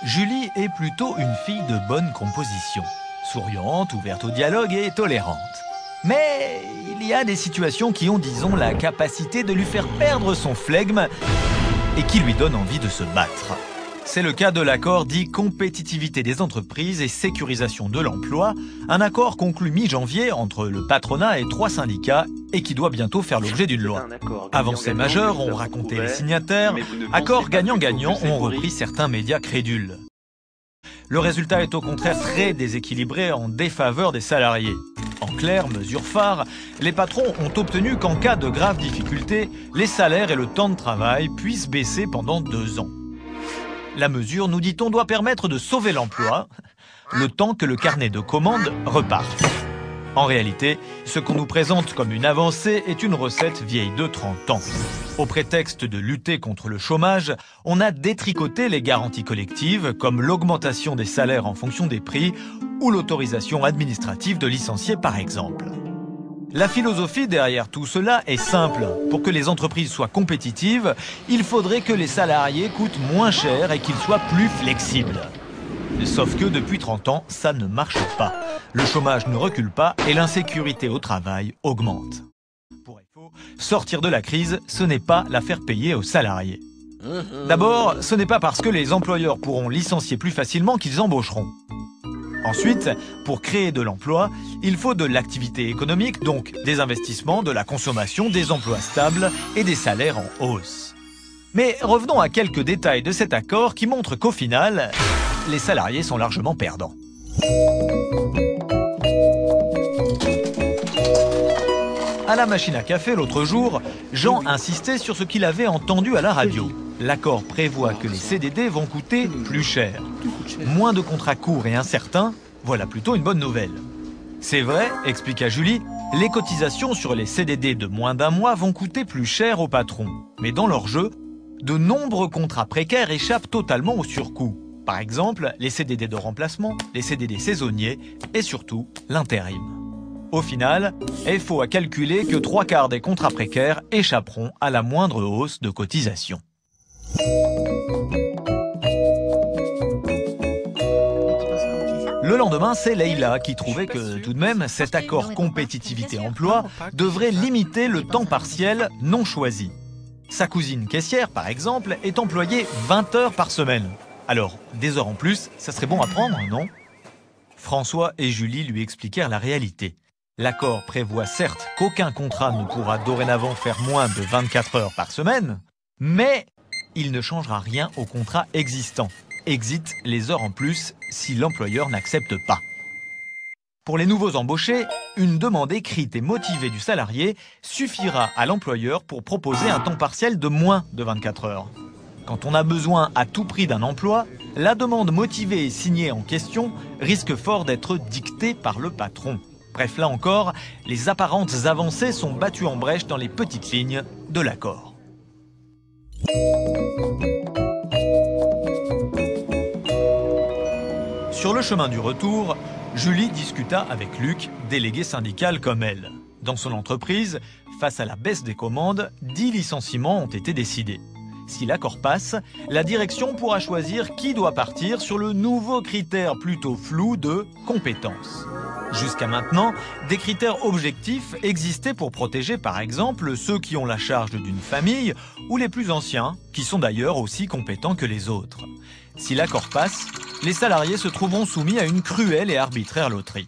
Julie est plutôt une fille de bonne composition, souriante, ouverte au dialogue et tolérante. Mais il y a des situations qui ont, disons, la capacité de lui faire perdre son flegme et qui lui donnent envie de se battre. C'est le cas de l'accord dit compétitivité des entreprises et sécurisation de l'emploi, un accord conclu mi-janvier entre le patronat et 3 syndicats et qui doit bientôt faire l'objet d'une loi. Avancées majeures ont raconté les signataires, accords gagnant-gagnant ont repris certains médias crédules. Le résultat est au contraire très déséquilibré en défaveur des salariés. En clair, mesure phare, les patrons ont obtenu qu'en cas de graves difficultés, les salaires et le temps de travail puissent baisser pendant 2 ans. La mesure, nous dit-on, doit permettre de sauver l'emploi, le temps que le carnet de commandes reparte. En réalité, ce qu'on nous présente comme une avancée est une recette vieille de 30 ans. Au prétexte de lutter contre le chômage, on a détricoté les garanties collectives, comme l'augmentation des salaires en fonction des prix ou l'autorisation administrative de licencier par exemple. La philosophie derrière tout cela est simple. Pour que les entreprises soient compétitives, il faudrait que les salariés coûtent moins cher et qu'ils soient plus flexibles. Sauf que depuis 30 ans, ça ne marche pas. Le chômage ne recule pas et l'insécurité au travail augmente. Pour FO, sortir de la crise, ce n'est pas la faire payer aux salariés. D'abord, ce n'est pas parce que les employeurs pourront licencier plus facilement qu'ils embaucheront. Ensuite, pour créer de l'emploi, il faut de l'activité économique, donc des investissements, de la consommation, des emplois stables et des salaires en hausse. Mais revenons à quelques détails de cet accord qui montrent qu'au final, les salariés sont largement perdants. À la machine à café l'autre jour, Jean insistait sur ce qu'il avait entendu à la radio. L'accord prévoit que les CDD vont coûter plus cher. Moins de contrats courts et incertains, voilà plutôt une bonne nouvelle. C'est vrai, expliqua Julie, les cotisations sur les CDD de moins d'1 mois vont coûter plus cher aux patrons. Mais dans leur jeu, de nombreux contrats précaires échappent totalement au surcoût. Par exemple, les CDD de remplacement, les CDD saisonniers et surtout l'intérim. Au final, FO a calculé que 3/4 des contrats précaires échapperont à la moindre hausse de cotisation. Le lendemain, c'est Leïla qui trouvait que tout de même cet accord compétitivité-emploi devrait limiter le temps partiel non choisi. Sa cousine caissière, par exemple, est employée 20 heures par semaine. Alors, des heures en plus, ça serait bon à prendre, non? François et Julie lui expliquèrent la réalité. L'accord prévoit certes qu'aucun contrat ne pourra dorénavant faire moins de 24 heures par semaine, mais il ne changera rien au contrat existant. Exit les heures en plus si l'employeur n'accepte pas. Pour les nouveaux embauchés, une demande écrite et motivée du salarié suffira à l'employeur pour proposer un temps partiel de moins de 24 heures. Quand on a besoin à tout prix d'un emploi, la demande motivée et signée en question risque fort d'être dictée par le patron. Bref, là encore, les apparentes avancées sont battues en brèche dans les petites lignes de l'accord. Sur le chemin du retour, Julie discuta avec Luc, délégué syndical comme elle. Dans son entreprise, face à la baisse des commandes, 10 licenciements ont été décidés. Si l'accord passe, la direction pourra choisir qui doit partir sur le nouveau critère plutôt flou de compétence. Jusqu'à maintenant, des critères objectifs existaient pour protéger par exemple ceux qui ont la charge d'une famille ou les plus anciens, qui sont d'ailleurs aussi compétents que les autres. Si l'accord passe, les salariés se trouveront soumis à une cruelle et arbitraire loterie.